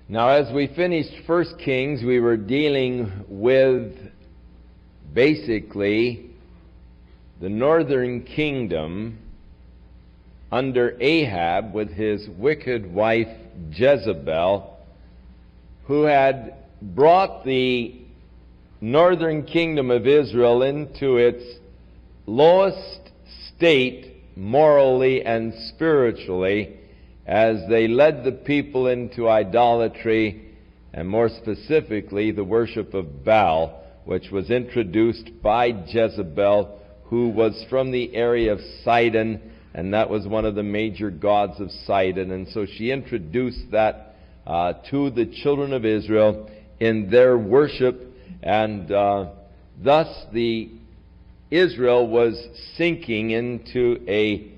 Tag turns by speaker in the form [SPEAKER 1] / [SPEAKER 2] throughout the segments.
[SPEAKER 1] Now, as we finished 1 Kings, we were dealing with basically the northern kingdom under Ahab with his wicked wife Jezebel, who had brought the northern kingdom of Israel into its lowest state morally and spiritually, as they led the people into idolatry, and more specifically the worship of Baal, which was introduced by Jezebel, who was from the area of Sidon, and that was one of the major gods of Sidon. And so she introduced that to the children of Israel in their worship, and thus Israel was sinking into a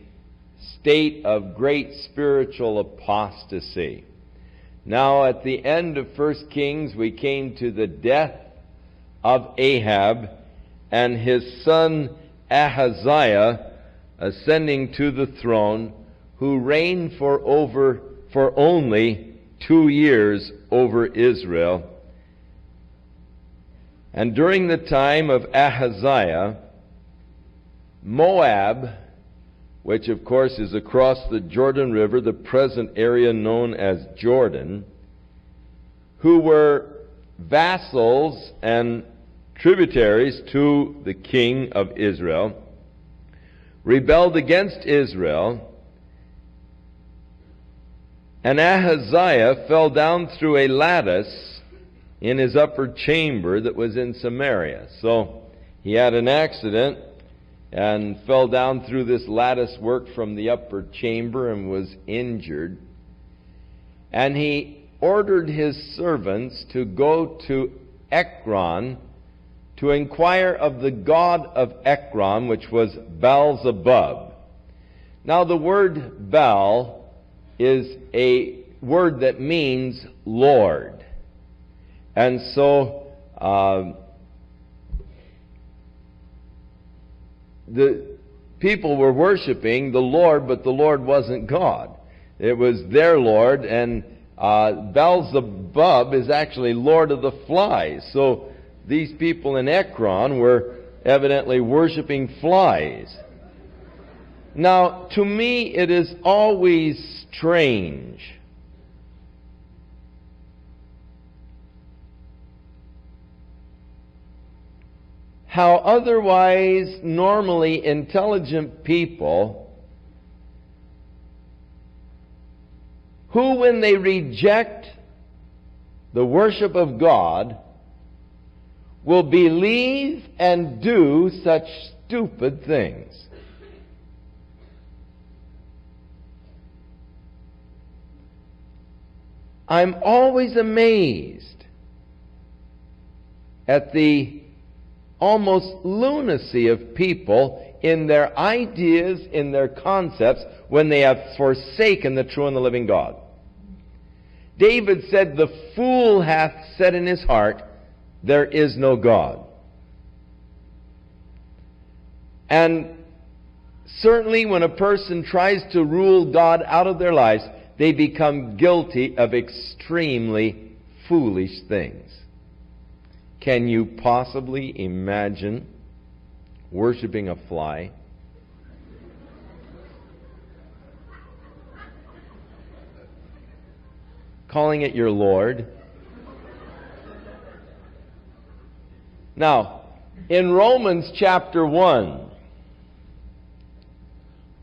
[SPEAKER 1] state of great spiritual apostasy. Now, at the end of 1 Kings, we came to the death of Ahab and his son Ahaziah ascending to the throne, who reigned for only 2 years over Israel. And during the time of Ahaziah, Moab, which of course is across the Jordan River, the present area known as Jordan, who were vassals and tributaries to the king of Israel, rebelled against Israel, and Ahaziah fell down through a lattice in his upper chamber that was in Samaria. So he had an accident and fell down through this lattice work from the upper chamber and was injured. And he ordered his servants to go to Ekron to inquire of the god of Ekron, which was Baal-zebub. Now, the word Baal is a word that means Lord. And so the people were worshiping the Lord, but the Lord wasn't God. It was their Lord, and Baal-zebub is actually Lord of the Flies. So these people in Ekron were evidently worshiping flies. Now, to me, it is always strange how otherwise normally intelligent people, who when they reject the worship of God, will believe and do such stupid things. I'm always amazed at the almost lunacy of people in their ideas, in their concepts, when they have forsaken the true and the living God. David said, "The fool hath said in his heart, there is no God." And certainly when a person tries to rule God out of their lives, they become guilty of extremely foolish things. Can you possibly imagine worshiping a fly? Calling it your Lord? Now, in Romans chapter 1,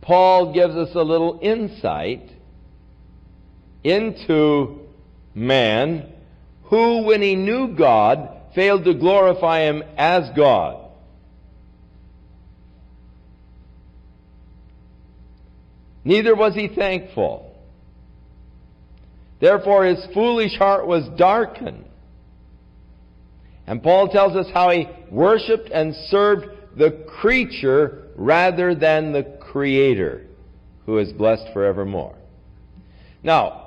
[SPEAKER 1] Paul gives us a little insight into man who, when he knew God, failed to glorify him as God. Neither was he thankful. Therefore his foolish heart was darkened. And Paul tells us how he worshipped and served the creature rather than the Creator, who is blessed forevermore. Now,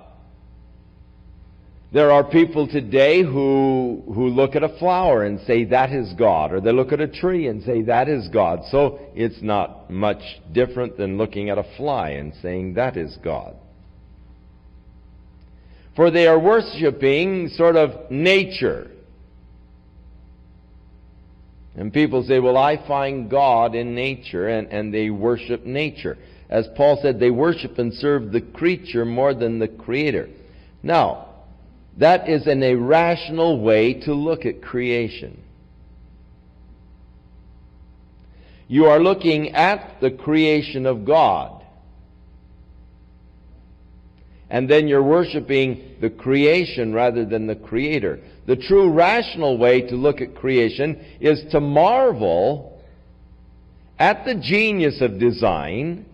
[SPEAKER 1] there are people today who look at a flower and say that is God, or they look at a tree and say that is God. So it's not much different than looking at a fly and saying that is God. For they are worshiping sort of nature. And people say, well, I find God in nature, and they worship nature. As Paul said, they worship and serve the creature more than the Creator. Now, that is an irrational way to look at creation. You are looking at the creation of God, and then you're worshiping the creation rather than the Creator. The true rational way to look at creation is to marvel at the genius of design,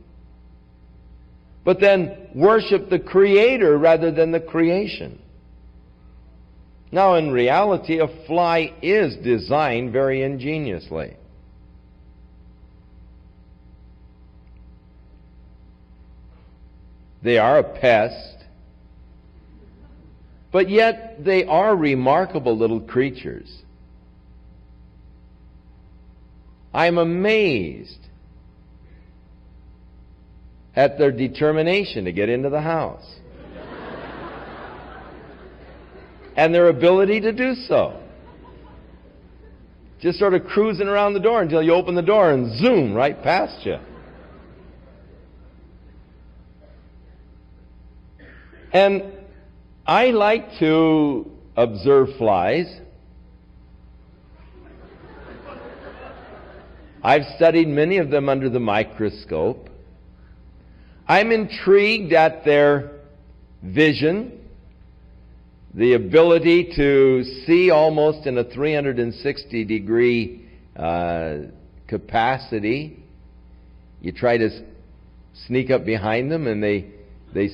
[SPEAKER 1] but then worship the Creator rather than the creation. Now, in reality, a fly is designed very ingeniously. They are a pest, but yet they are remarkable little creatures. I'm amazed at their determination to get into the house and their ability to do so. Just sort of cruising around the door until you open the door and zoom right past you. And I like to observe flies. I've studied many of them under the microscope. I'm intrigued at their vision, the ability to see almost in a 360-degree capacity. You try to sneak up behind them and they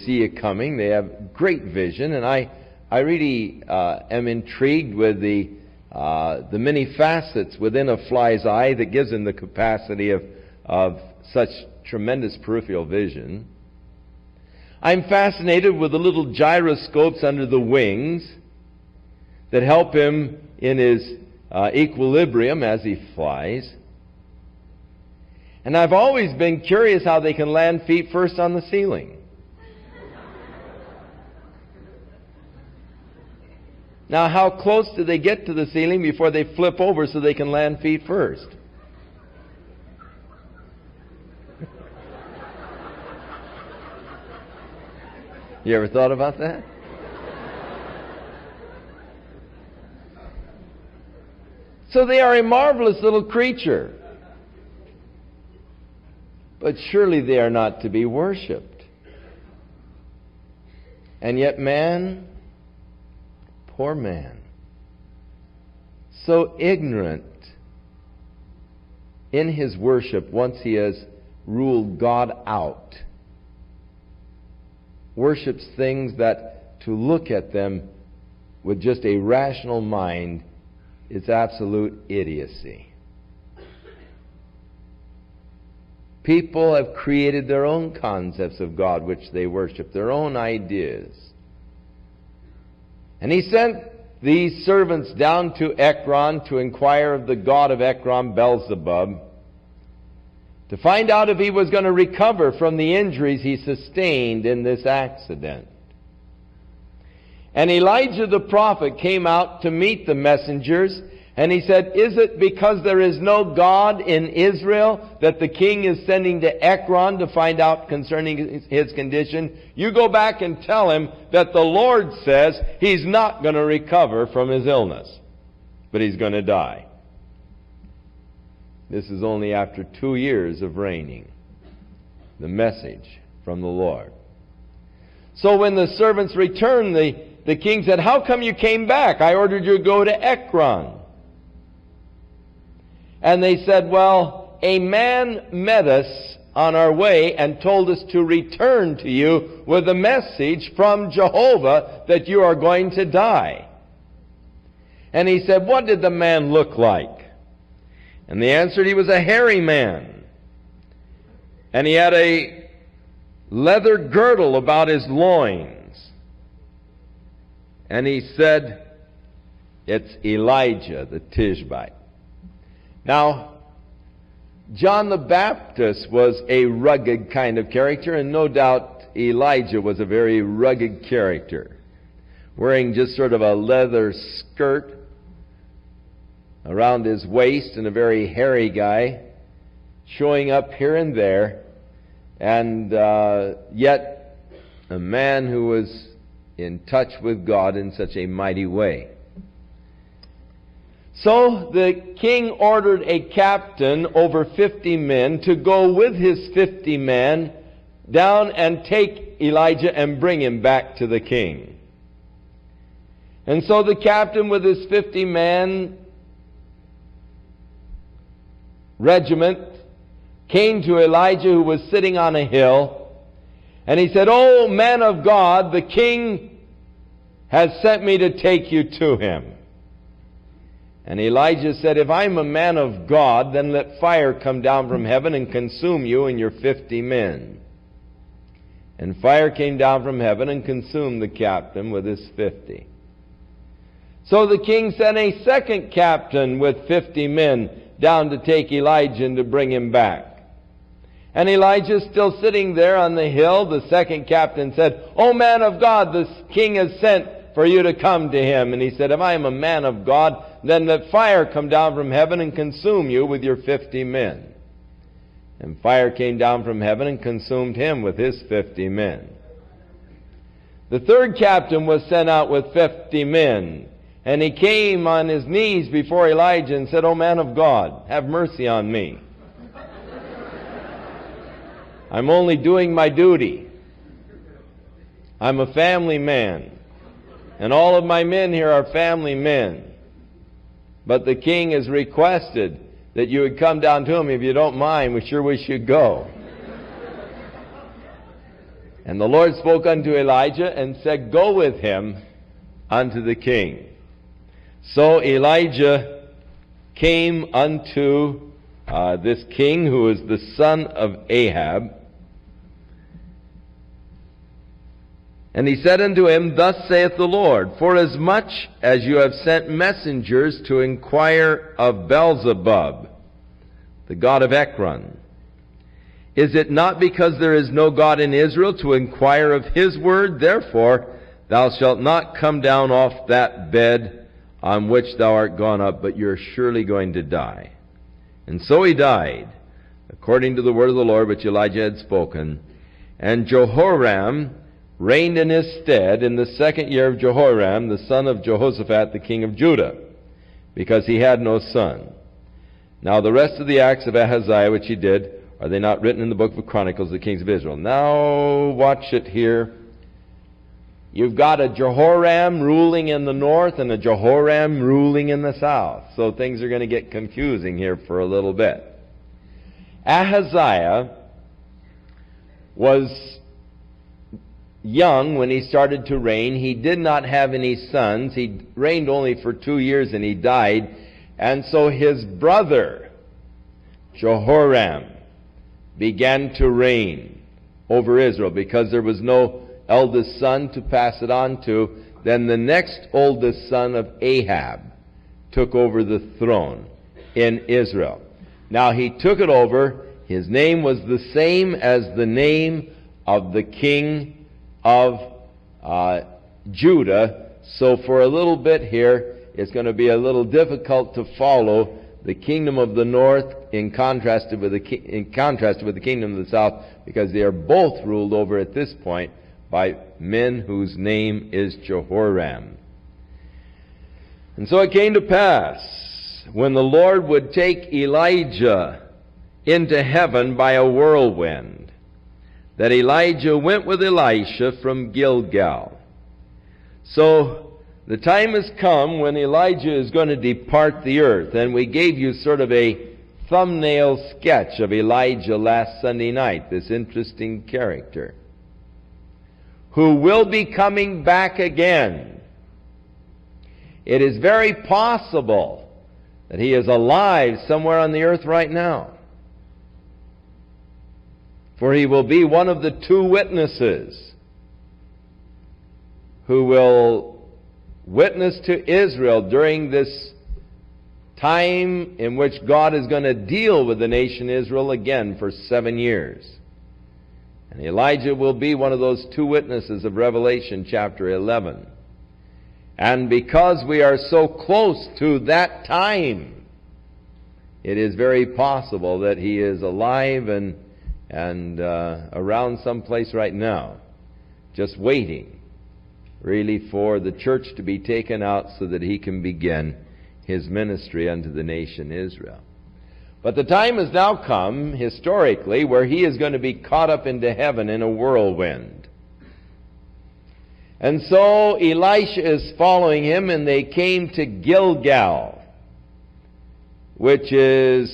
[SPEAKER 1] see you coming. They have great vision, and I really am intrigued with the many facets within a fly's eye that gives them the capacity of such tremendous peripheral vision. I'm fascinated with the little gyroscopes under the wings that help him in his equilibrium as he flies. And I've always been curious how they can land feet first on the ceiling. Now, how close do they get to the ceiling before they flip over so they can land feet first? You ever thought about that? So they are a marvelous little creature. But surely they are not to be worshipped. And yet man, poor man, so ignorant in his worship once he has ruled God out, worships things that to look at them with just a rational mind is absolute idiocy. People have created their own concepts of God which they worship, their own ideas. And he sent these servants down to Ekron to inquire of the god of Ekron, Beelzebub, to find out if he was going to recover from the injuries he sustained in this accident. And Elijah the prophet came out to meet the messengers, and he said, "Is it because there is no God in Israel that the king is sending to Ekron to find out concerning his condition? You go back and tell him that the Lord says he's not going to recover from his illness, but he's going to die." This is only after 2 years of reigning. The message from the Lord. So when the servants returned, the king said, "How come you came back? I ordered you to go to Ekron." And they said, "Well, a man met us on our way and told us to return to you with a message from Jehovah that you are going to die." And he said, "What did the man look like?" And they answered, "He was a hairy man. And he had a leather girdle about his loins." And he said, "It's Elijah the Tishbite." Now, John the Baptist was a rugged kind of character, and no doubt Elijah was a very rugged character. wearing just sort of a leather skirt around his waist, and a very hairy guy, showing up here and there, and yet a man who was in touch with God in such a mighty way. So the king ordered a captain over 50 men to go with his 50 men down and take Elijah and bring him back to the king. And so the captain with his 50-man regiment came to Elijah, who was sitting on a hill, and he said, "Oh, man of God, the king has sent me to take you to him." And Elijah said, "If I'm a man of God, then let fire come down from heaven and consume you and your 50 men. And fire came down from heaven and consumed the captain with his 50. So the king sent a second captain with 50 men down to take Elijah and to bring him back. And Elijah, still sitting there on the hill, the second captain said, "O man of God, the king has sent for you to come to him." And he said, "If I am a man of God, then let fire come down from heaven and consume you with your 50 men. And fire came down from heaven and consumed him with his 50 men. The third captain was sent out with 50 men. And he came on his knees before Elijah and said, "O man of God, have mercy on me. I'm only doing my duty. I'm a family man. And all of my men here are family men. But the king has requested that you would come down to him. If you don't mind, we sure wish you'd go." And the Lord spoke unto Elijah and said, "Go with him unto the king." So Elijah came unto this king, who is the son of Ahab. And he said unto him, "Thus saith the Lord, forasmuch as you have sent messengers to inquire of Beelzebub, the god of Ekron, is it not because there is no God in Israel to inquire of his word? Therefore thou shalt not come down off that bed on which thou art gone up, but you're surely going to die." And so he died, according to the word of the Lord which Elijah had spoken. And Jehoram reigned in his stead in the 2nd year of Jehoram, the son of Jehoshaphat, the king of Judah, because he had no son. Now the rest of the acts of Ahaziah which he did, are they not written in the book of Chronicles of the kings of Israel? Now watch it here. You've got a Jehoram ruling in the north and a Jehoram ruling in the south. So things are going to get confusing here for a little bit. Ahaziah was young when he started to reign. He did not have any sons. He reigned only for 2 years and he died. And so his brother, Jehoram, began to reign over Israel because there was no eldest son to pass it on to. Then the next oldest son of Ahab took over the throne in Israel. Now he took it over. His name was the same as the name of the king of Judah. So for a little bit here, it's going to be a little difficult to follow the kingdom of the north in contrast with the kingdom of the south, because they are both ruled over at this point by men whose name is Jehoram. And so it came to pass, when the Lord would take Elijah into heaven by a whirlwind, that Elijah went with Elisha from Gilgal. So the time has come when Elijah is going to depart the earth, and we gave you sort of a thumbnail sketch of Elijah last Sunday night, this interesting character, who will be coming back again. It is very possible that he is alive somewhere on the earth right now, for he will be one of the 2 witnesses who will witness to Israel during this time in which God is going to deal with the nation Israel again for 7 years. And Elijah will be one of those 2 witnesses of Revelation chapter 11. And because we are so close to that time, it is very possible that he is alive and around someplace right now, just waiting, really, for the church to be taken out so that he can begin his ministry unto the nation Israel. But the time has now come, historically, where he is going to be caught up into heaven in a whirlwind. And so Elisha is following him, and they came to Gilgal, which is,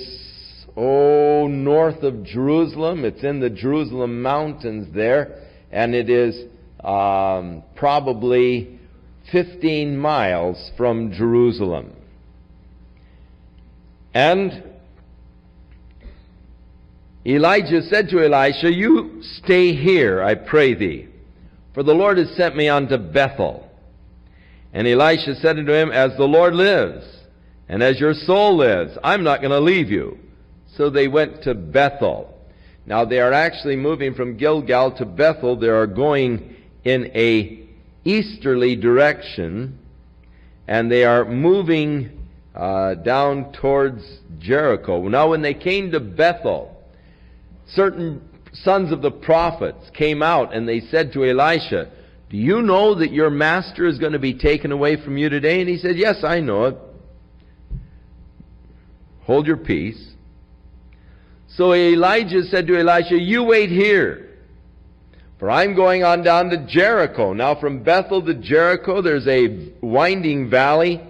[SPEAKER 1] north of Jerusalem. It's in the Jerusalem mountains there, and it is probably 15 miles from Jerusalem. And Elijah said to Elisha, "You stay here, I pray thee, for the Lord has sent me unto Bethel." And Elisha said unto him, "As the Lord lives, and as your soul lives, I'm not going to leave you." So they went to Bethel. Now they are actually moving from Gilgal to Bethel. They are going in a easterly direction, and they are moving down towards Jericho. Now when they came to Bethel, certain sons of the prophets came out, and they said to Elisha, "Do you know that your master is going to be taken away from you today?" And he said, "Yes, I know it." "Hold your peace." So Elijah said to Elisha, "You wait here, for I'm going on down to Jericho." Now from Bethel to Jericho, there's a winding valley,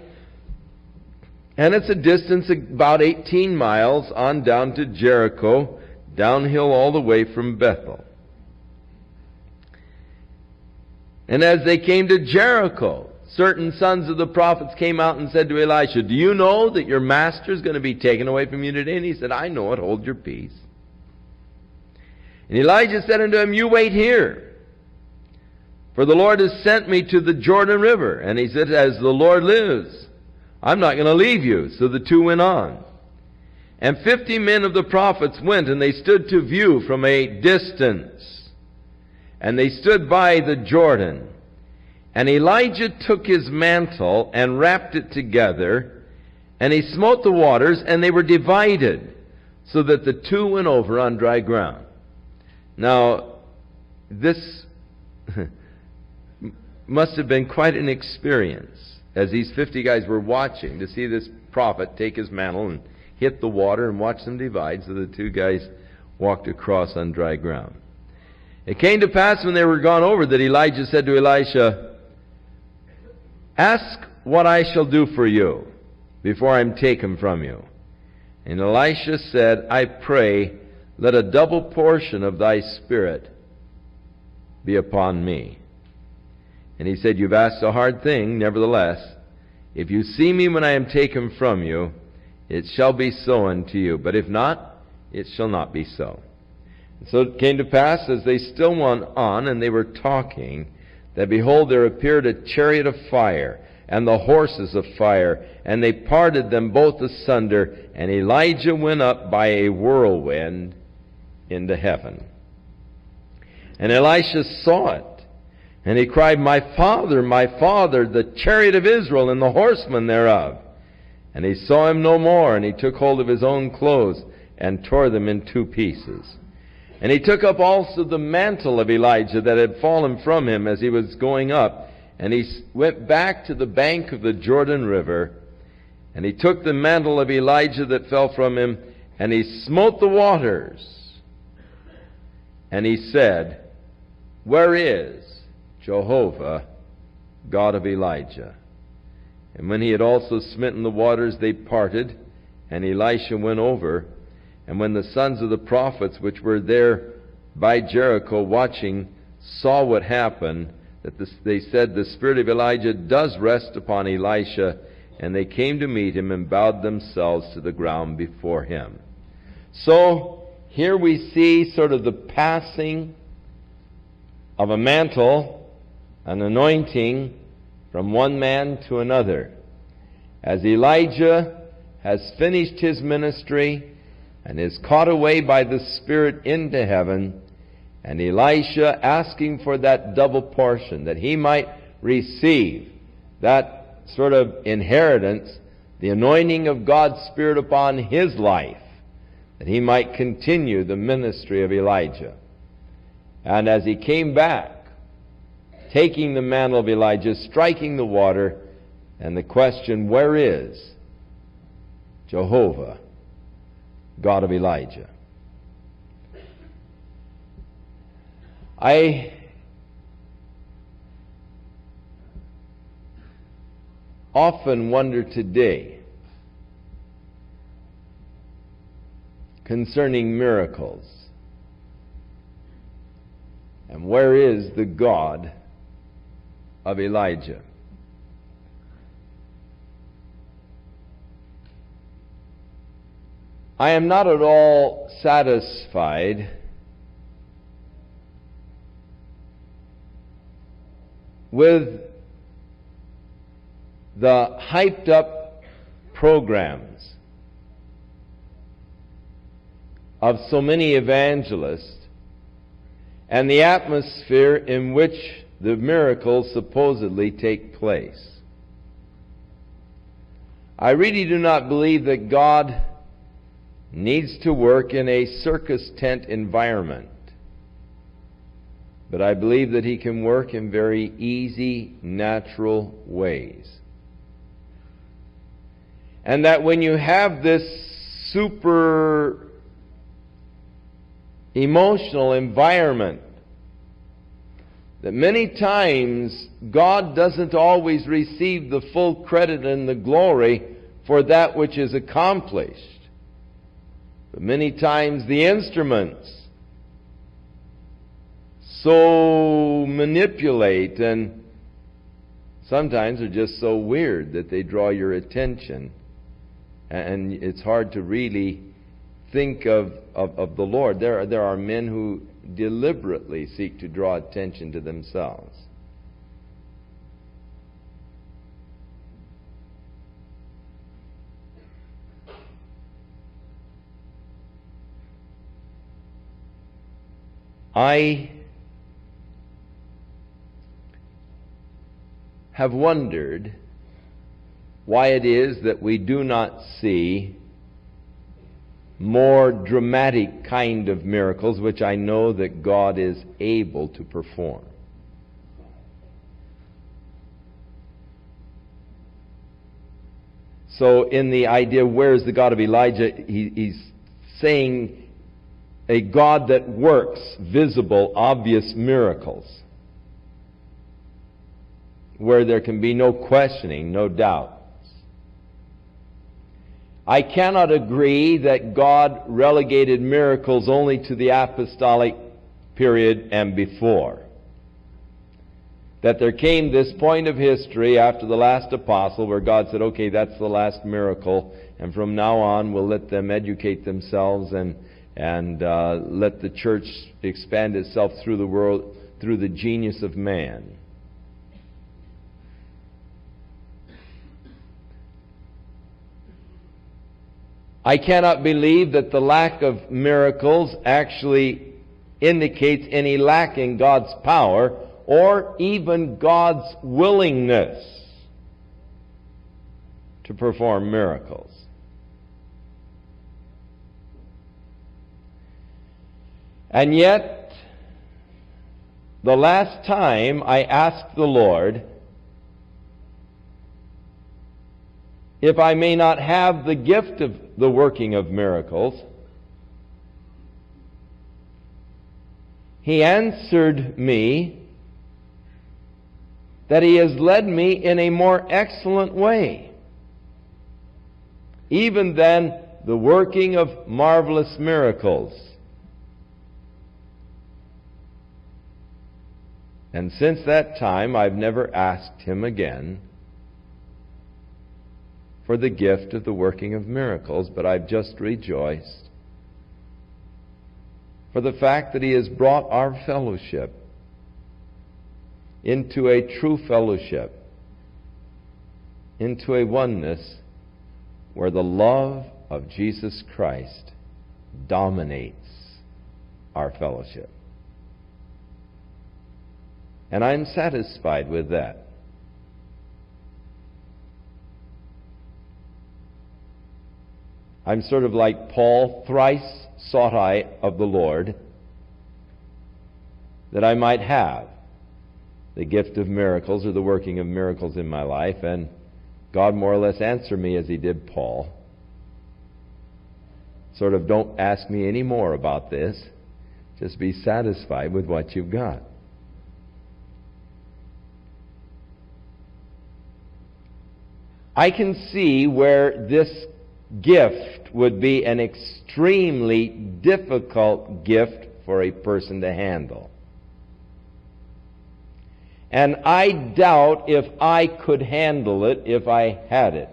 [SPEAKER 1] and it's a distance about 18 miles on down to Jericho, downhill all the way from Bethel. And as they came to Jericho, certain sons of the prophets came out and said to Elisha, "Do you know that your master is going to be taken away from you today?" And he said, "I know it, hold your peace." And Elijah said unto him, "You wait here, for the Lord has sent me to the Jordan River." And he said, "As the Lord lives, I'm not going to leave you." So the two went on. And 50 men of the prophets went, and they stood to view from a distance. And they stood by the Jordan. And Elijah took his mantle and wrapped it together, and he smote the waters, and they were divided, so that the two went over on dry ground. Now, this must have been quite an experience, as these 50 guys were watching, to see this prophet take his mantle and hit the water and watch them divide, so the two guys walked across on dry ground. It came to pass when they were gone over that Elijah said to Elisha, "Ask what I shall do for you before I am taken from you." And Elisha said, "I pray, let a double portion of thy spirit be upon me." And he said, "You've asked a hard thing, nevertheless. If you see me when I am taken from you, it shall be so unto you. But if not, it shall not be so." And so it came to pass, as they still went on, and they were talking, that behold, there appeared a chariot of fire, and the horses of fire, and they parted them both asunder, and Elijah went up by a whirlwind into heaven. And Elisha saw it, and he cried, my father, the chariot of Israel, and the horsemen thereof. And he saw him no more, and he took hold of his own clothes, and tore them in two pieces. And he took up also the mantle of Elijah that had fallen from him as he was going up, and he went back to the bank of the Jordan River, and he took the mantle of Elijah that fell from him, and he smote the waters. And he said, where is Jehovah, God of Elijah? And when he had also smitten the waters, they parted, and Elisha went over. And when the sons of the prophets which were there by Jericho watching saw what happened, they said, the spirit of Elijah does rest upon Elisha. And they came to meet him and bowed themselves to the ground before him. So here we see sort of the passing of a mantle, an anointing, from one man to another. As Elijah has finished his ministry and is caught away by the Spirit into heaven, and Elisha asking for that double portion, that he might receive that sort of inheritance, the anointing of God's Spirit upon his life, that he might continue the ministry of Elijah. And as he came back, taking the mantle of Elijah, striking the water, and the question, where is Jehovah, God of Elijah? I often wonder today concerning miracles. And where is the God of Elijah? I am not at all satisfied with the hyped up programs of so many evangelists and the atmosphere in which the miracles supposedly take place. I really do not believe that God needs to work in a circus tent environment, but I believe that he can work in very easy, natural ways. And that when you have this super emotional environment, that many times God doesn't always receive the full credit and the glory for that which is accomplished. But many times the instruments so manipulate and sometimes are just so weird that they draw your attention. And it's hard to really think of the Lord. There are men who deliberately seek to draw attention to themselves. I have wondered why it is that we do not see more dramatic kind of miracles, which I know that God is able to perform. So in the idea, where is the God of Elijah, he's saying a God that works visible, obvious miracles, where there can be no questioning, no doubt. I cannot agree that God relegated miracles only to the apostolic period and before. That there came this point of history after the last apostle where God said, okay, that's the last miracle, and from now on we'll let them educate themselves and let the church expand itself through the world, through the genius of man. I cannot believe that the lack of miracles actually indicates any lack in God's power or even God's willingness to perform miracles. And yet, the last time I asked the Lord if I may not have the gift of the working of miracles, He answered me that He has led me in a more excellent way, even than the working of marvelous miracles. And since that time, I've never asked Him again for the gift of the working of miracles, but I've just rejoiced for the fact that He has brought our fellowship into a true fellowship, into a oneness where the love of Jesus Christ dominates our fellowship. And I'm satisfied with that. I'm sort of like Paul, thrice sought I of the Lord that I might have the gift of miracles or the working of miracles in my life, and God more or less answered me as He did Paul. Sort of, don't ask me any more about this. Just be satisfied with what you've got. I can see where this gift would be an extremely difficult gift for a person to handle. And I doubt if I could handle it if I had it.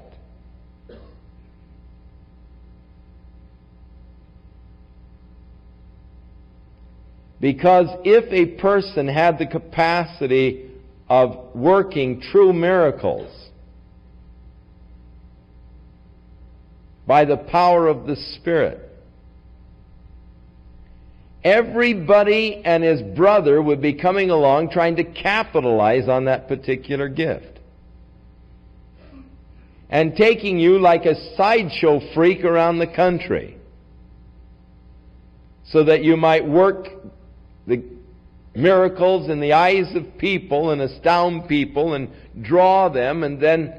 [SPEAKER 1] Because if a person had the capacity of working true miracles by the power of the Spirit, everybody and his brother would be coming along trying to capitalize on that particular gift and taking you like a sideshow freak around the country so that you might work the miracles in the eyes of people and astound people and draw them, and then,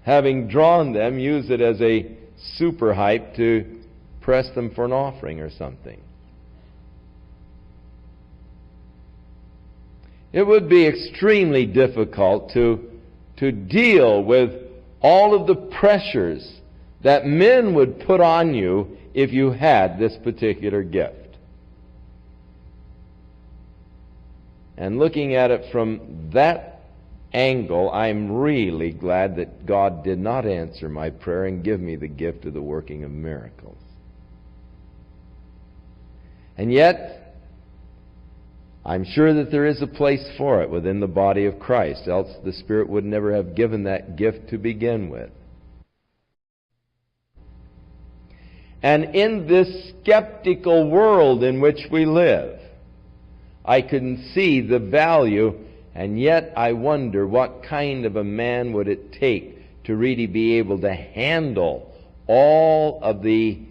[SPEAKER 1] having drawn them, use it as a super hype to press them for an offering or something. It would be extremely difficult to deal with all of the pressures that men would put on you if you had this particular gift. And looking at it from that angle, I'm really glad that God did not answer my prayer and give me the gift of the working of miracles. And yet, I'm sure that there is a place for it within the body of Christ, else the Spirit would never have given that gift to begin with. And in this skeptical world in which we live, I can see the value, and yet I wonder what kind of a man would it take to really be able to handle all of the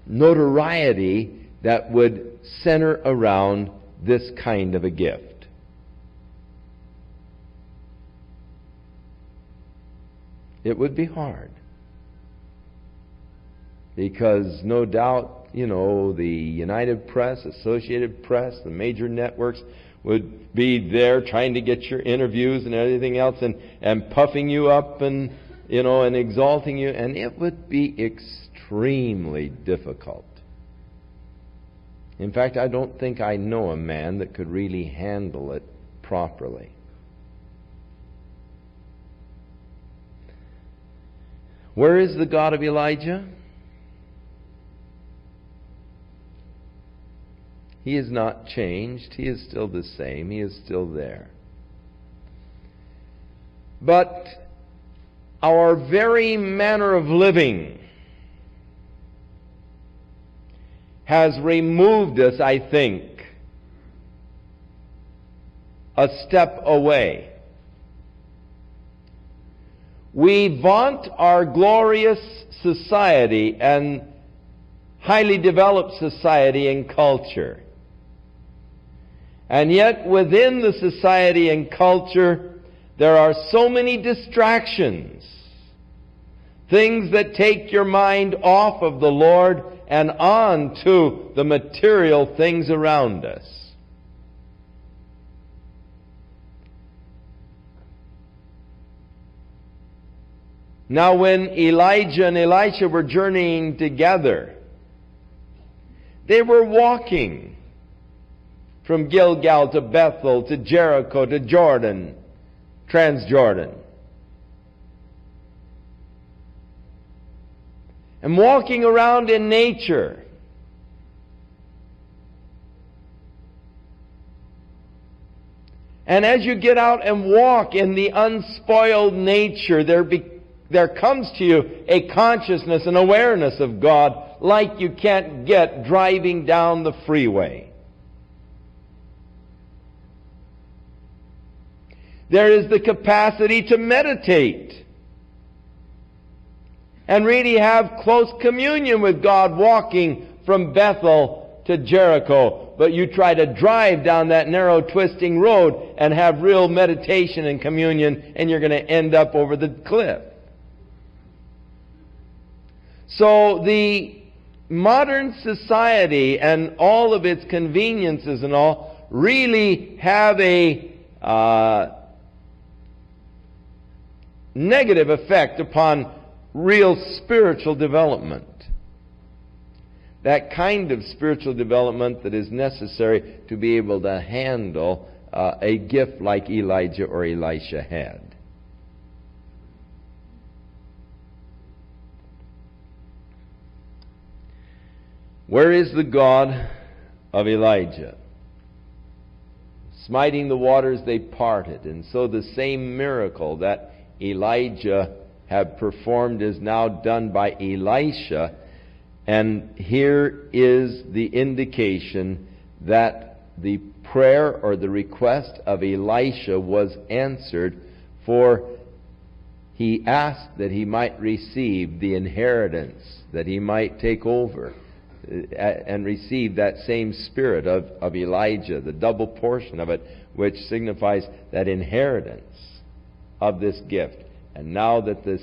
[SPEAKER 1] notoriety that would center around this kind of a gift. It would be hard. Because no doubt, the United Press, Associated Press, the major networks would be there trying to get your interviews and everything else and puffing you up and exalting you, and it would be extremely difficult. In fact, I don't think I know a man that could really handle it properly. Where is the God of Elijah? He is not changed. He is still the same. He is still there. But our very manner of living has removed us, I think, a step away. We vaunt our glorious society and highly developed society and culture. And yet within the society and culture, there are so many distractions. Things that take your mind off of the Lord and on to the material things around us. Now when Elijah and Elisha were journeying together, they were walking from Gilgal to Bethel to Jericho to Jordan, Transjordan. And walking around in nature. And as you get out and walk in the unspoiled nature, there comes to you a consciousness and awareness of God like you can't get driving down the freeway. There is the capacity to meditate and really have close communion with God walking from Bethel to Jericho. But you try to drive down that narrow, twisting road and have real meditation and communion, and you're going to end up over the cliff. So the modern society and all of its conveniences and all really have a negative effect upon real spiritual development. That kind of spiritual development that is necessary to be able to handle a gift like Elijah or Elisha had. Where is the God of Elijah? Smiting the waters, they parted. And so the same miracle that Elijah had performed is now done by Elisha. And here is the indication that the prayer or the request of Elisha was answered, for he asked that he might receive the inheritance, that he might take over and receive that same spirit of Elijah, the double portion of it, which signifies that inheritance of this gift. And now that this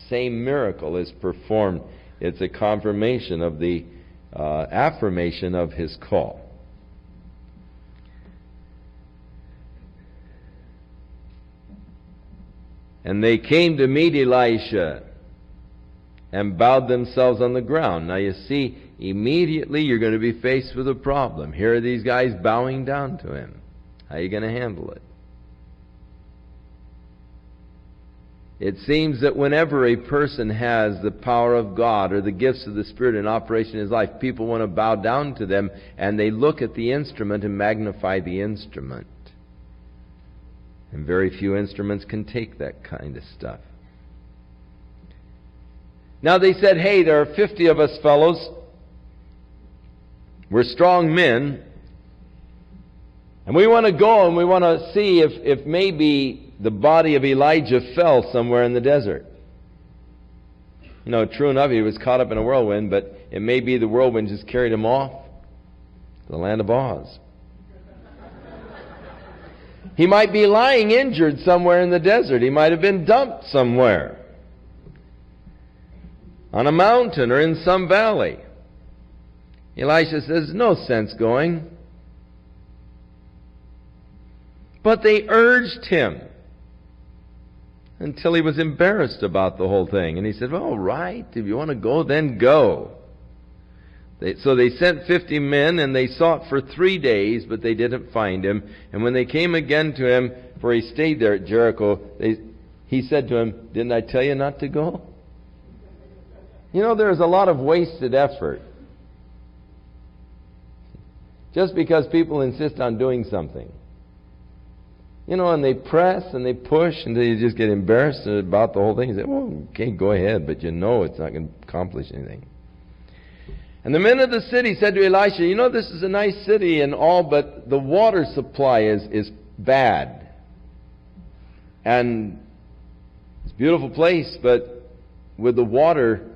[SPEAKER 1] same miracle is performed, it's a confirmation of the affirmation of his call. And they came to meet Elisha and bowed themselves on the ground. Now you see, immediately you're going to be faced with a problem. Here are these guys bowing down to him. How are you going to handle it? It seems that whenever a person has the power of God or the gifts of the Spirit in operation in his life, people want to bow down to them, and they look at the instrument and magnify the instrument. And very few instruments can take that kind of stuff. Now they said, hey, there are 50 of us fellows. We're strong men. And we want to go and we want to see if maybe the body of Elijah fell somewhere in the desert. You know, true enough, he was caught up in a whirlwind, but it may be the whirlwind just carried him off to the land of Oz. He might be lying injured somewhere in the desert. He might have been dumped somewhere on a mountain or in some valley. Elisha says, no sense going. But they urged him until he was embarrassed about the whole thing. And he said, all right, if you want to go, then go. So they sent 50 men, and they sought for 3 days, but they didn't find him. And when they came again to him, for he stayed there at Jericho, he said to him, didn't I tell you not to go? You know, there's a lot of wasted effort. Just because people insist on doing something. You know, and they press and they push until you just get embarrassed about the whole thing. You say, well, okay, go ahead, but you know it's not going to accomplish anything. And the men of the city said to Elisha, you know, this is a nice city and all, but the water supply is bad. And it's a beautiful place, but with the water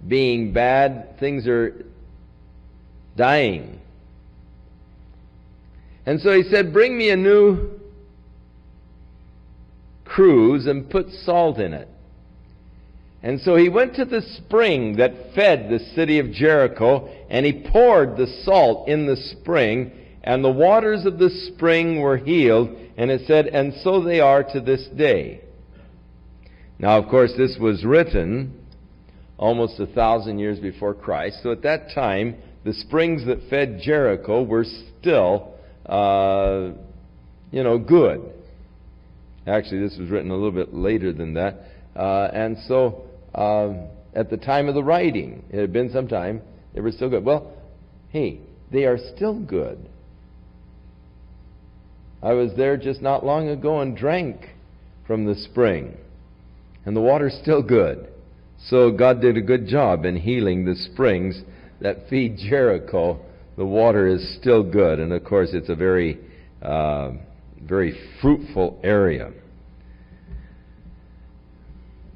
[SPEAKER 1] being bad, things are dying. And so he said, bring me a new cruse and put salt in it. And so he went to the spring that fed the city of Jericho, and he poured the salt in the spring, and the waters of the spring were healed. And it said, and so they are to this day. Now, of course, this was written almost 1,000 years before Christ. So at that time, the springs that fed Jericho were still, good. Actually, this was written a little bit later than that. And so, at the time of the writing, it had been some time, they were still good. Well, hey, they are still good. I was there just not long ago and drank from the spring. And the water's still good. So God did a good job in healing the springs that feed Jericho. The water is still good. And of course, it's a very, very fruitful area.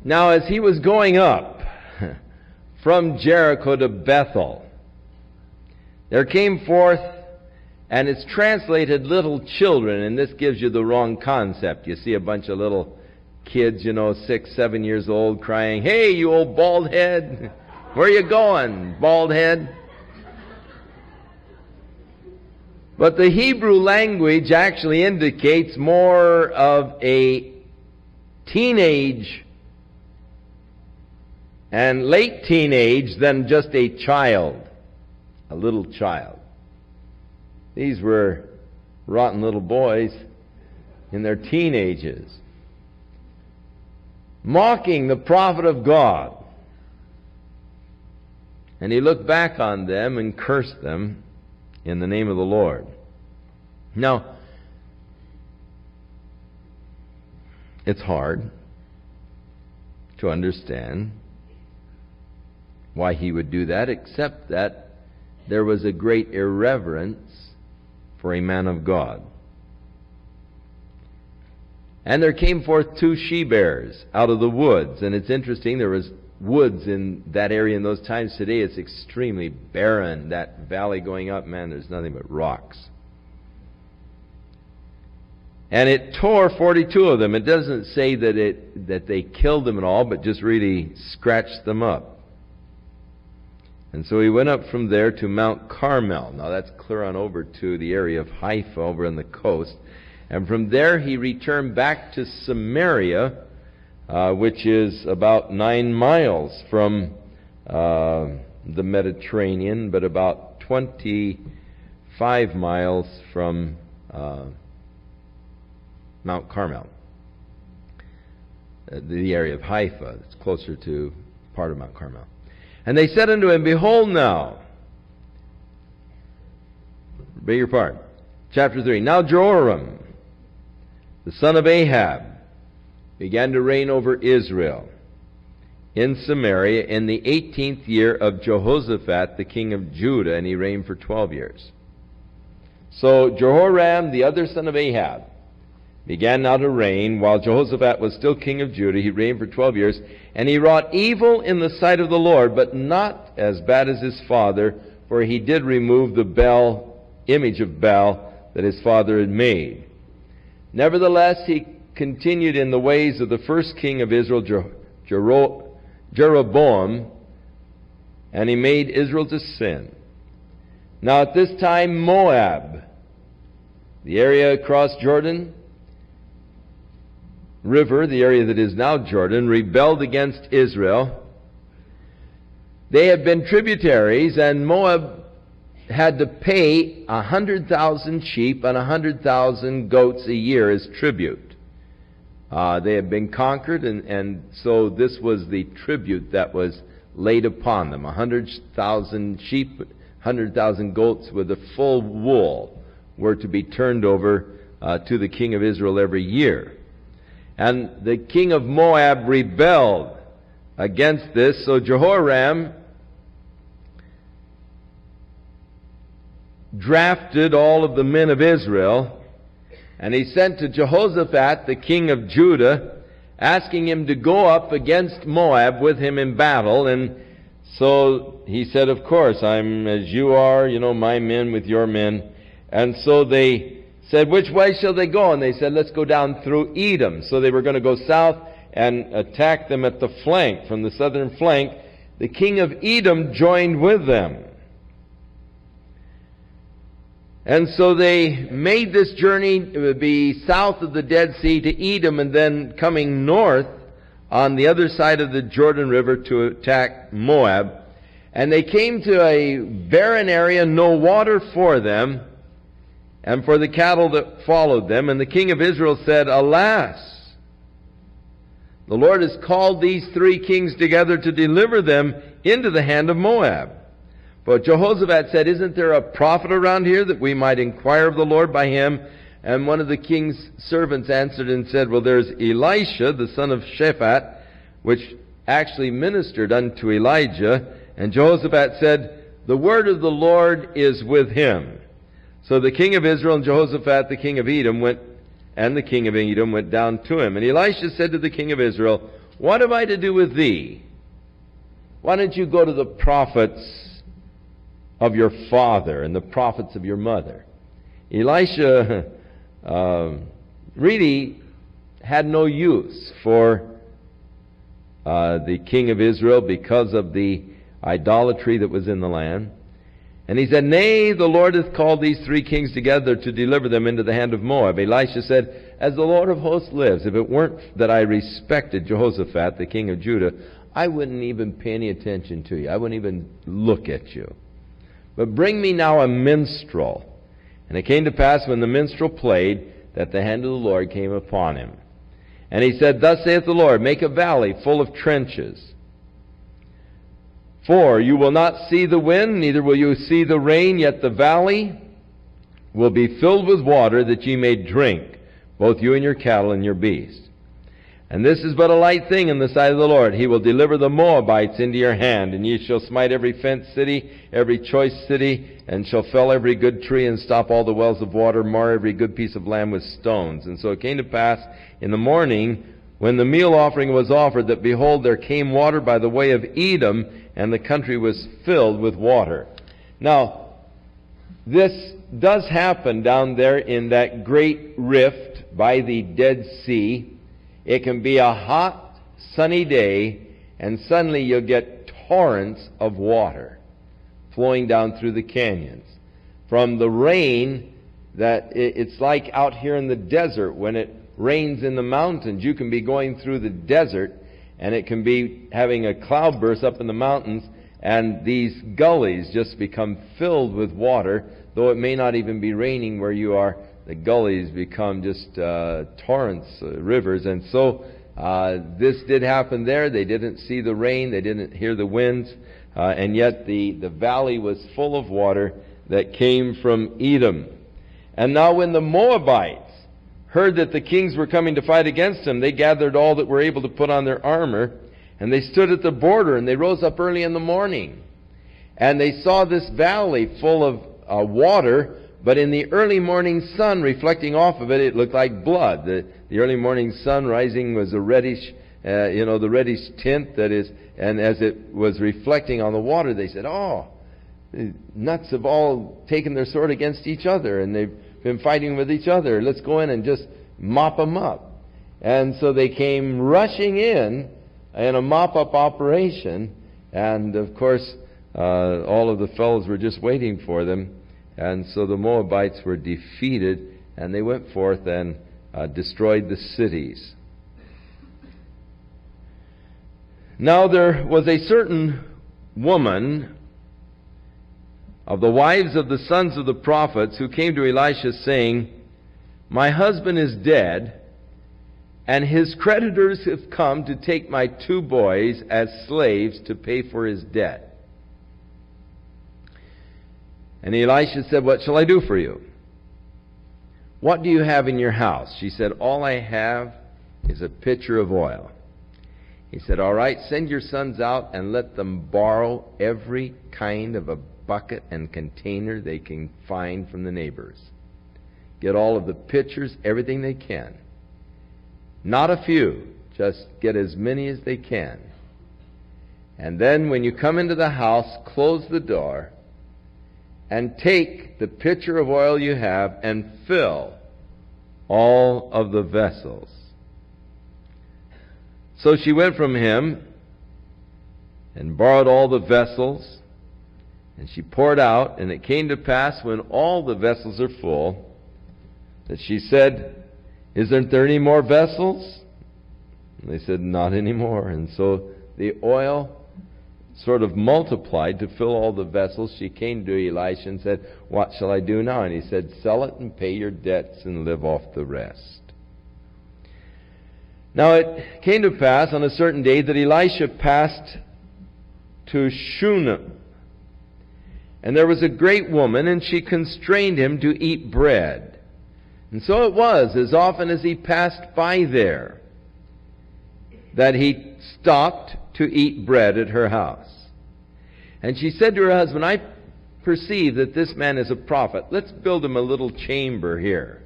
[SPEAKER 1] Now, as he was going up, from Jericho to Bethel. There came forth, and it's translated little children, and this gives you the wrong concept. You see a bunch of little kids, 6, 7 years old, crying, "Hey, you old bald head, where you going, bald head?" But the Hebrew language actually indicates more of a teenage and late teenage than just a child, a little child. These were rotten little boys in their teenagers, mocking the prophet of God. And he looked back on them and cursed them in the name of the Lord. Now, it's hard to understand why he would do that, except that there was a great irreverence for a man of God. And there came forth 2 she-bears out of the woods. And it's interesting, there was woods in that area in those times. Today it's extremely barren. That valley going up, man, there's nothing but rocks. And it tore 42 of them. It doesn't say that they killed them at all, but just really scratched them up. And so he went up from there to Mount Carmel. Now that's clear on over to the area of Haifa over on the coast. And from there he returned back to Samaria, which is about 9 miles from the Mediterranean, but about 25 miles from Mount Carmel, the area of Haifa. It's closer to part of Mount Carmel. And they said unto him, "Behold now," beg your pardon, chapter 3, "Now Jehoram, the son of Ahab, began to reign over Israel in Samaria in the 18th year of Jehoshaphat, the king of Judah, and he reigned for 12 years. So Jehoram, the other son of Ahab, began now to reign, while Jehoshaphat was still king of Judah. He reigned for 12 years, and he wrought evil in the sight of the Lord, but not as bad as his father, for he did remove the image of Baal that his father had made. Nevertheless, he continued in the ways of the first king of Israel, Jeroboam, and he made Israel to sin. Now at this time Moab, the area across Jordan River, the area that is now Jordan, rebelled against Israel. They had been tributaries, and Moab had to pay 100,000 sheep and 100,000 goats a year as tribute. They had been conquered, and so this was the tribute that was laid upon them. 100,000 sheep, 100,000 goats with the full wool were to be turned over to the king of Israel every year. And the king of Moab rebelled against this, so Jehoram drafted all of the men of Israel, and he sent to Jehoshaphat, the king of Judah, asking him to go up against Moab with him in battle. And so he said, "Of course, I'm as you are, my men with your men." And so they said, "Which way shall they go?" And they said, "Let's go down through Edom." So they were going to go south and attack them at the flank, from the southern flank. The king of Edom joined with them. And so they made this journey to be south of the Dead Sea to Edom, and then coming north on the other side of the Jordan River to attack Moab. And they came to a barren area, no water for them, and for the cattle that followed them. And the king of Israel said, "Alas, the Lord has called these 3 kings together to deliver them into the hand of Moab." But Jehoshaphat said, "Isn't there a prophet around here that we might inquire of the Lord by him?" And one of the king's servants answered and said, "Well, there's Elisha, the son of Shaphat, which actually ministered unto Elijah." And Jehoshaphat said, "The word of the Lord is with him." So the king of Israel and Jehoshaphat, the king of Edom, went down to him. And Elisha said to the king of Israel, "What have I to do with thee, Why don't you go to the prophets of your father and the prophets of your mother? Elisha really had no use for the king of Israel because of the idolatry that was in the land. And he said, Nay, the Lord hath called these 3 kings together to deliver them into the hand of Moab. Elisha said, As the Lord of hosts lives, if it weren't that I respected Jehoshaphat, the king of Judah, I wouldn't even pay any attention to you. I wouldn't even look at you. But bring me now a minstrel. And it came to pass when the minstrel played, that the hand of the Lord came upon him. And he said, Thus saith the Lord, Make a valley full of trenches. For you will not see the wind, neither will you see the rain, yet the valley will be filled with water, that ye may drink, both you and your cattle and your beasts. And this is but a light thing in the sight of the Lord. He will deliver the Moabites into your hand, and ye shall smite every fenced city, every choice city, and shall fell every good tree, and stop all the wells of water, mar every good piece of land with stones. And so it came to pass in the morning, when the meal offering was offered, that behold, there came water by the way of Edom, and the country was filled with water. Now, this does happen down there in that great rift by the Dead Sea. It can be a hot, sunny day, and suddenly you'll get torrents of water flowing down through the canyons. From the rain, it's like out here in the desert when it rains in the mountains. You can be going through the desert, and it can be having a cloudburst up in the mountains, and these gullies just become filled with water, though it may not even be raining where you are. The gullies become just torrents, rivers. And so this did happen there. They didn't see the rain. They didn't hear the winds. And yet the valley was full of water that came from Edom. And now when the Moabites heard that the kings were coming to fight against them, they gathered all that were able to put on their armor, and they stood at the border, and they rose up early in the morning. And they saw this valley full of water, but in the early morning sun reflecting off of it, it looked like blood. The early morning sun rising was a reddish, the reddish tint that is, and as it was reflecting on the water, they said, Oh, the nuts have all taken their sword against each other, and they've been fighting with each other. Let's go in and just mop them up. And so they came rushing in a mop-up operation, and of course, all of the fellows were just waiting for them. And so the Moabites were defeated, and they went forth and destroyed the cities. Now there was a certain woman of the wives of the sons of the prophets who came to Elisha saying, My husband is dead, and his creditors have come to take my 2 boys as slaves to pay for his debt. And Elisha said, What shall I do for you? What do you have in your house? She said, All I have is a pitcher of oil. He said, All right, send your sons out and let them borrow every kind of a bucket and container they can find from the neighbors. Get all of the pitchers, everything they can. Not a few, just get as many as they can. And then when you come into the house, close the door, and take the pitcher of oil you have and fill all of the vessels. So she went from him and borrowed all the vessels, and she poured out, and it came to pass when all the vessels are full, that she said, Isn't there any more vessels? And they said, Not anymore. And so the oil sort of multiplied to fill all the vessels. She came to Elisha and said, What shall I do now? And he said, Sell it and pay your debts and live off the rest. Now it came to pass on a certain day that Elisha passed to Shunem. And there was a great woman, and she constrained him to eat bread. And so it was, as often as he passed by there, that he stopped to eat bread at her house. And she said to her husband, I perceive that this man is a prophet. Let's build him a little chamber here,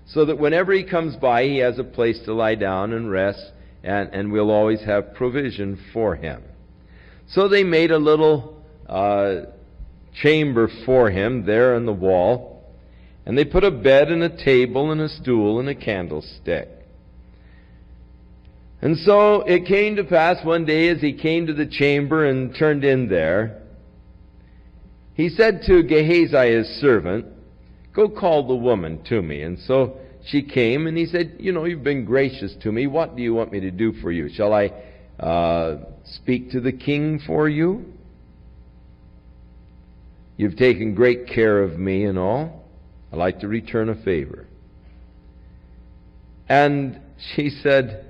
[SPEAKER 1] so that whenever he comes by, he has a place to lie down and rest, and we'll always have provision for him. So they made a little chamber for him there on the wall, and they put a bed and a table and a stool and a candlestick. And so it came to pass one day, as he came to the chamber and turned in there, he said to Gehazi, his servant, "Go call the woman to me." And so she came, and he said, "You've been gracious to me. What do you want me to do for you? Shall I speak to the king for you? You've taken great care of me and all. I'd like to return a favor." And she said,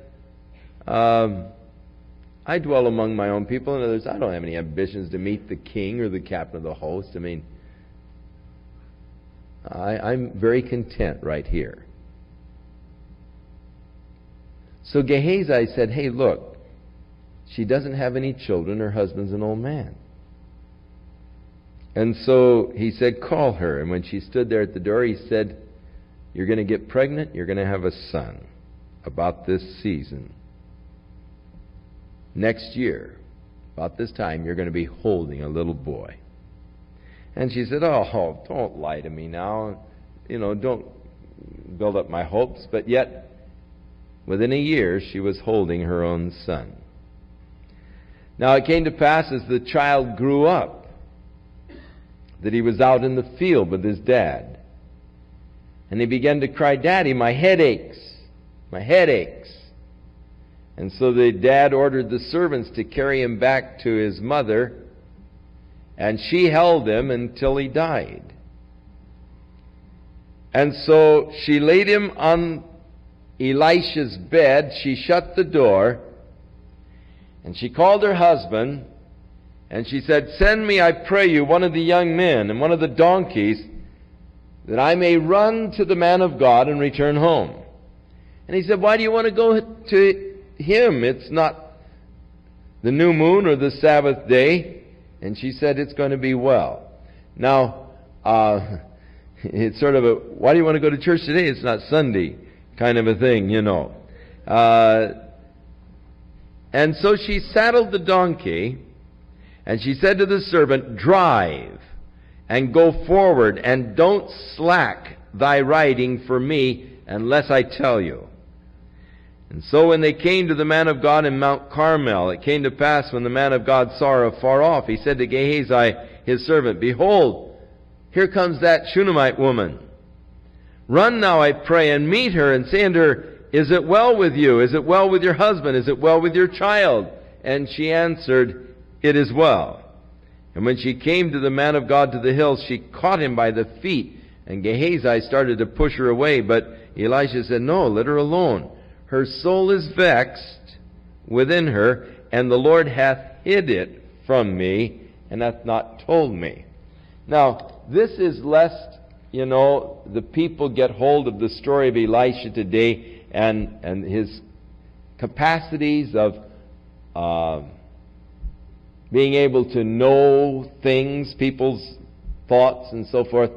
[SPEAKER 1] "I dwell among my own people." In other words, I don't have any ambitions to meet the king or the captain of the host. I'm very content right here. So Gehazi said, "Hey, look, she doesn't have any children. Her husband's an old man." And so he said, "Call her." And when she stood there at the door, he said, "You're going to get pregnant. You're going to have a son about this season. Next year, about this time, you're going to be holding a little boy." And she said, "Oh, don't lie to me now. Don't build up my hopes." But yet, within a year, she was holding her own son. Now it came to pass, as the child grew up, that he was out in the field with his dad. And he began to cry, "Daddy, my head aches. My head aches." And so the dad ordered the servants to carry him back to his mother, and she held him until he died. And so she laid him on Elisha's bed. She shut the door, and she called her husband, and she said, "Send me, I pray you, one of the young men and one of the donkeys, that I may run to the man of God and return home." And he said, "Why do you want to go to him? It's not the new moon or the Sabbath day." And she said, "It's going to be well." Now, it's sort of a, "Why do you want to go to church today? It's not Sunday," kind of a thing, And so she saddled the donkey, and she said to the servant, "Drive, and go forward, and don't slack thy riding for me, unless I tell you." And so when they came to the man of God in Mount Carmel, it came to pass, when the man of God saw her afar off, he said to Gehazi, his servant, "Behold, here comes that Shunammite woman. Run now, I pray, and meet her, and say unto her, Is it well with you? Is it well with your husband? Is it well with your child?" And she answered, "It is well." And when she came to the man of God to the hills, she caught him by the feet, and Gehazi started to push her away. But Elisha said, "No, let her alone. Her soul is vexed within her, and the Lord hath hid it from me, and hath not told me." Now, this is lest, the people get hold of the story of Elisha today and his capacities of being able to know things, people's thoughts and so forth,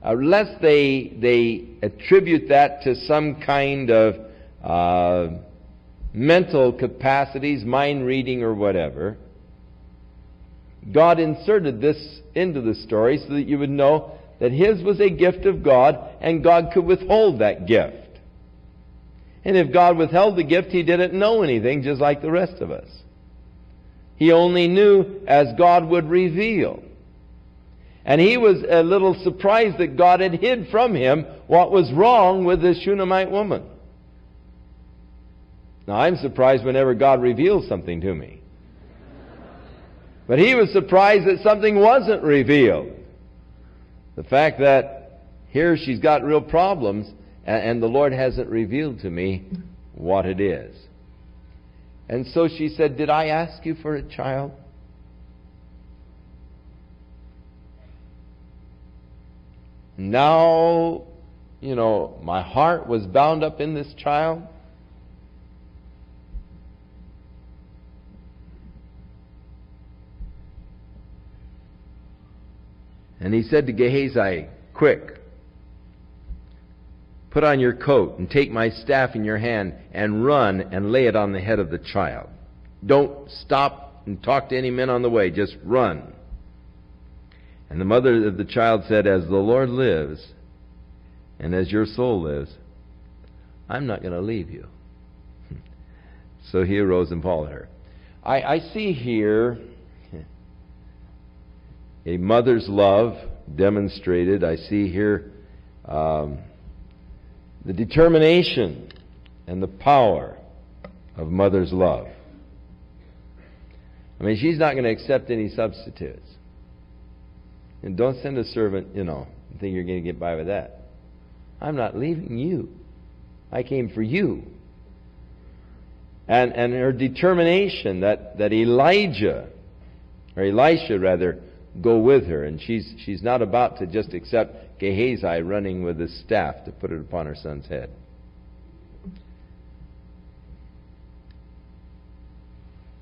[SPEAKER 1] lest they attribute that to some kind of mental capacities, mind reading or whatever. God inserted this into the story so that you would know that his was a gift of God, and God could withhold that gift. And if God withheld the gift, he didn't know anything, just like the rest of us. He only knew as God would reveal. And he was a little surprised that God had hid from him what was wrong with this Shunammite woman. Now, I'm surprised whenever God reveals something to me. But he was surprised that something wasn't revealed. The fact that here she's got real problems, and the Lord hasn't revealed to me what it is. And so she said, "Did I ask you for a child?" Now, my heart was bound up in this child. And he said to Gehazi, "Quick, put on your coat and take my staff in your hand and run and lay it on the head of the child. Don't stop and talk to any men on the way. Just run. And the mother of the child said, As the Lord lives, and as your soul lives, I'm not going to leave you. So he arose and followed her. I see here a mother's love demonstrated. I see here the determination and the power of mother's love. I mean, she's not going to accept any substitutes. And don't send a servant, and think you're going to get by with that. I'm not leaving you. I came for you. And her determination that Elisha go with her. And she's not about to just accept Gehazi running with his staff to put it upon her son's head.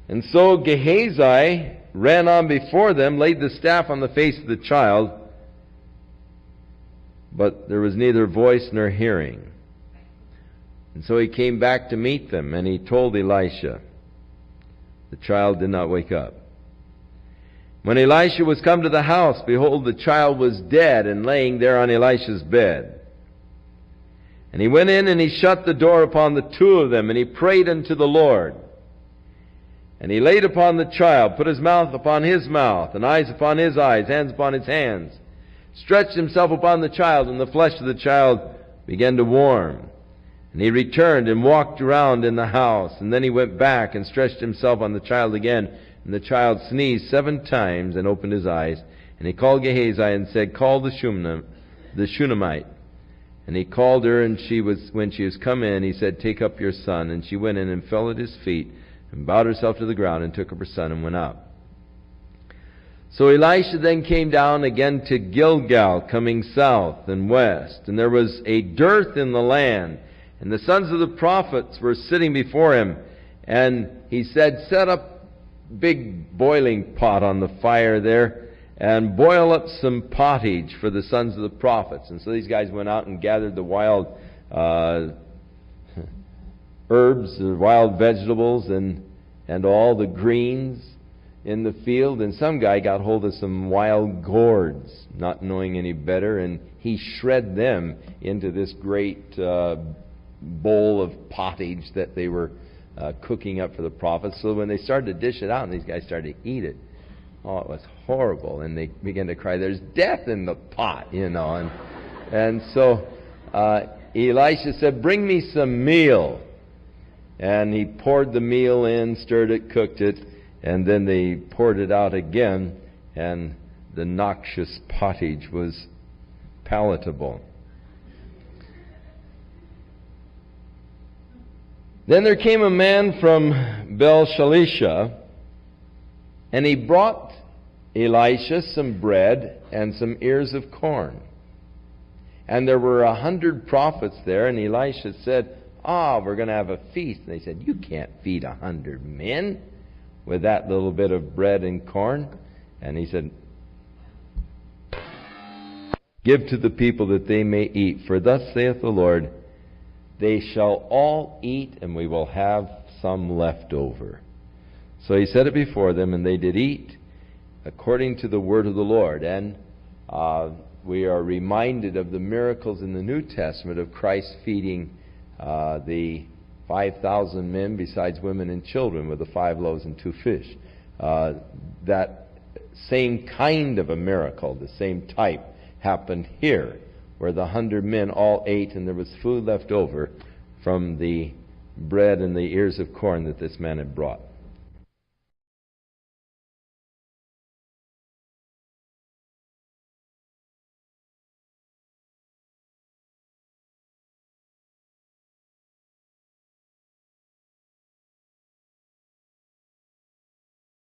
[SPEAKER 1] And so Gehazi ran on before them, laid the staff on the face of the child, but there was neither voice nor hearing. And so he came back to meet them, and he told Elisha. The child did not wake up. When Elisha was come to the house, behold, the child was dead and laying there on Elisha's bed. And he went in and he shut the door upon the two of them, and he prayed unto the Lord. And he laid upon the child, put his mouth upon his mouth, and eyes upon his eyes, hands upon his hands, stretched himself upon the child, and the flesh of the child began to warm. And he returned and walked around in the house, and then he went back and stretched himself on the child again. And the child sneezed 7 times and opened his eyes. And he called Gehazi and said, Call the Shunammite. And he called her, and when she was come in, he said, Take up your son. And she went in and fell at his feet, and bowed herself to the ground, and took up her son, and went out. So Elisha then came down again to Gilgal, coming south and west. And there was a dearth in the land, and the sons of the prophets were sitting before him. And he said, Set up big boiling pot on the fire there, and boil up some pottage for the sons of the prophets. And so these guys went out and gathered the wild herbs, the wild vegetables, and all the greens in the field. And some guy got hold of some wild gourds, not knowing any better, and he shred them into this great bowl of pottage that they were cooking up for the prophets. So when they started to dish it out, and these guys started to eat it, oh, it was horrible. And they began to cry, There's death in the pot, And so Elisha said, Bring me some meal. And he poured the meal in, stirred it, cooked it, and then they poured it out again, and the noxious pottage was palatable. Then there came a man from Baal-shalisha, and he brought Elisha some bread and some ears of corn. And there were 100 prophets there, and Elisha said, we're going to have a feast. And they said, You can't feed 100 men with that little bit of bread and corn. And he said, Give to the people that they may eat. For thus saith the Lord, They shall all eat, and we will have some left over. So he set it before them, and they did eat according to the word of the Lord. And we are reminded of the miracles in the New Testament of Christ feeding the 5,000 men, besides women and children, with the 5 loaves and 2 fish. That same kind of a miracle, the same type, happened here, where the 100 men all ate, and there was food left over from the bread and the ears of corn that this man had brought.